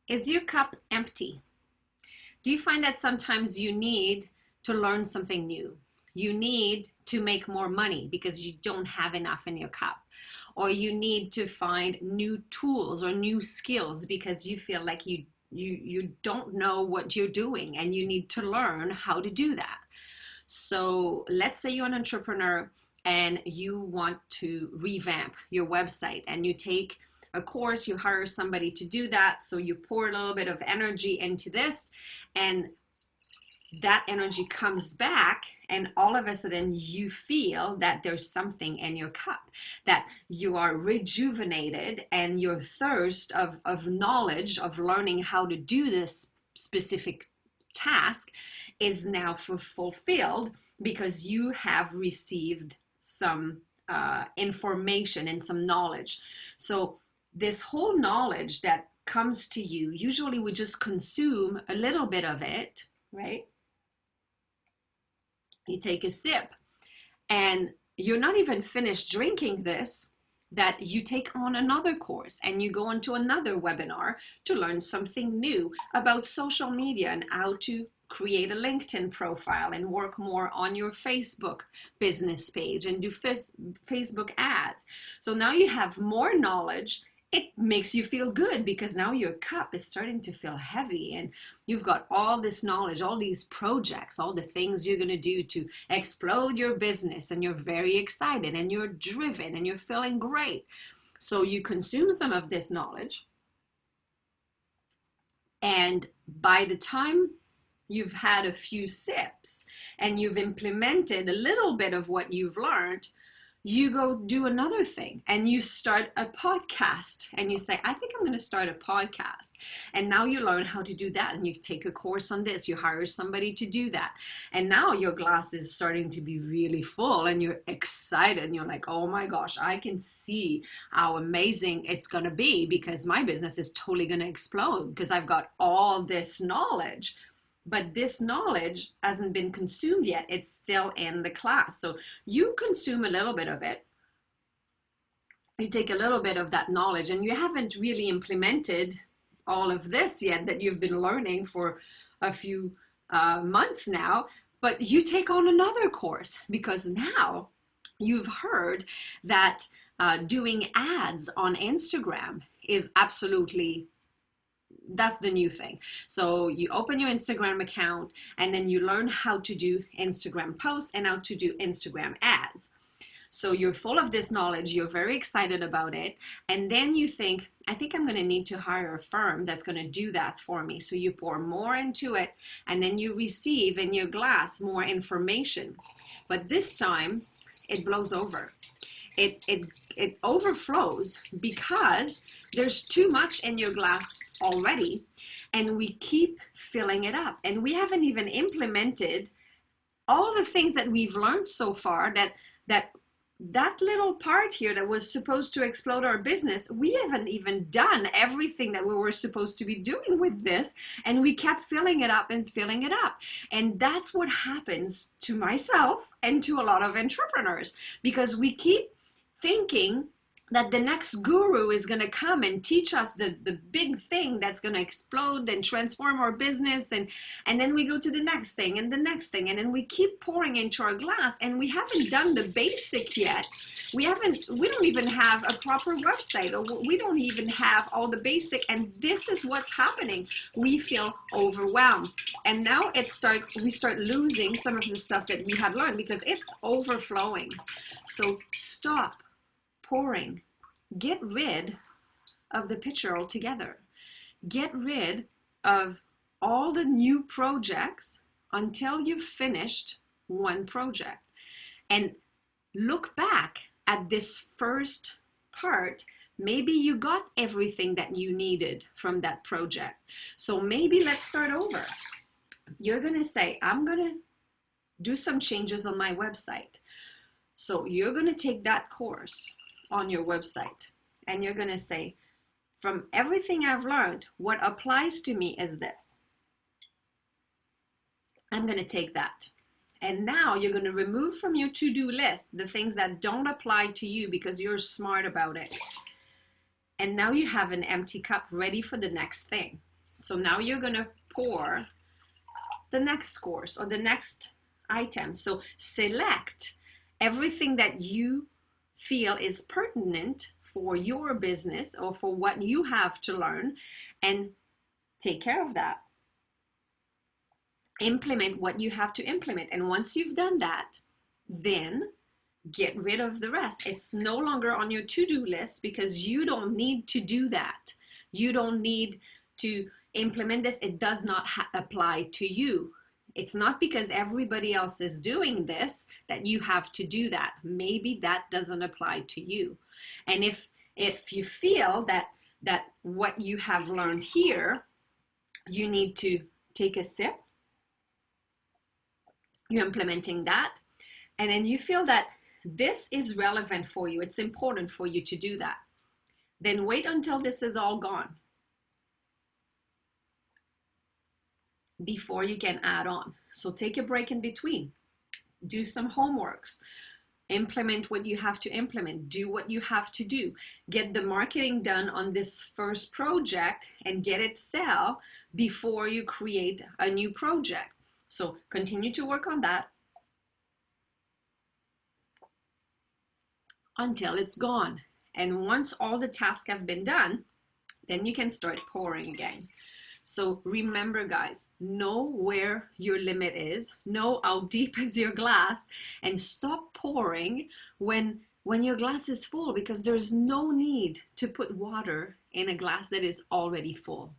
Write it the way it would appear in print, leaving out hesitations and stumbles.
Is your cup empty? Do you find that sometimes you need to learn something new? You need to make more money because you don't have enough in your cup. Or you need to find new tools or new skills because you feel like you don't know what you're doing and you need to learn how to do that. So let's say you're an entrepreneur and you want to revamp your website and you take a course, you hire somebody to do that. So you pour a little bit of energy into this and that energy comes back and all of a sudden you feel that there's something in your cup, that you are rejuvenated and your thirst of knowledge, of learning how to do this specific task is now fulfilled because you have received some information and some knowledge. So this whole knowledge that comes to you, usually we just consume a little bit of it, right? You take a sip and you're not even finished drinking this, that you take on another course and you go into another webinar to learn something new about social media and how to create a LinkedIn profile and work more on your Facebook business page and do Facebook ads. So now you have more knowledge. It makes you feel good because now your cup is starting to feel heavy and you've got all this knowledge, all these projects, all the things you're going to do to explode your business, and you're very excited and you're driven and you're feeling great. So you consume some of this knowledge, and by the time you've had a few sips and you've implemented a little bit of what you've learned, you go do another thing and you start a podcast and you say, I think I'm going to start a podcast. And now you learn how to do that and you take a course on this, you hire somebody to do that. And now your glass is starting to be really full and you're excited and you're like, oh my gosh, I can see how amazing it's going to be because my business is totally going to explode because I've got all this knowledge. But this knowledge hasn't been consumed yet. It's still in the class. So you consume a little bit of it. You take a little bit of that knowledge and you haven't really implemented all of this yet that you've been learning for a few months now, but you take on another course because now you've heard that doing ads on Instagram is absolutely, that's the new thing. So you open your Instagram account and then you learn how to do Instagram posts and how to do Instagram ads. So you're full of this knowledge, you're very excited about it, and then you think, I think I'm going to need to hire a firm that's going to do that for me. So you pour more into it and then you receive in your glass more information. But this time it blows over. It overflows because there's too much in your glass already and we keep filling it up and we haven't even implemented all the things that we've learned so far. That little part here that was supposed to explode our business, we haven't even done everything that we were supposed to be doing with this, and we kept filling it up and filling it up. And that's what happens to myself and to a lot of entrepreneurs because we keep thinking that the next guru is going to come and teach us the big thing that's going to explode and transform our business, and then we go to the next thing and the next thing, and then we keep pouring into our glass and we haven't done the basic yet. We don't even have a proper website, or we don't even have all the basic, and this is what's happening. We feel overwhelmed and now we start losing some of the stuff that we have learned because it's overflowing. So stop pouring. Get rid of the pitcher altogether. Get rid of all the new projects until you've finished one project. And look back at this first part. Maybe you got everything that you needed from that project. So maybe let's start over. You're going to say, I'm going to do some changes on my website. So you're going to take that course on your website and you're going to say, from everything I've learned, what applies to me is this. I'm going to take that. And now you're going to remove from your to-do list the things that don't apply to you because you're smart about it. And now you have an empty cup ready for the next thing. So now you're going to pour the next course or the next item. So select everything that you feel is pertinent for your business or for what you have to learn, and take care of that. Implement what you have to implement. And once you've done that, then get rid of the rest. It's no longer on your to-do list because you don't need to do that. You don't need to implement this. It does not apply to you. It's not because everybody else is doing this that you have to do that. Maybe that doesn't apply to you. And if you feel that what you have learned here, you need to take a sip, you're implementing that, and then you feel that this is relevant for you, it's important for you to do that, then wait until this is all gone before you can add on. So take a break in between, do some homeworks, implement what you have to implement, do what you have to do, get the marketing done on this first project and get it sell before you create a new project. So continue to work on that until it's gone. And once all the tasks have been done, then you can start pouring again. So remember, guys, know where your limit is, know how deep is your glass, and stop pouring when your glass is full, because there's no need to put water in a glass that is already full.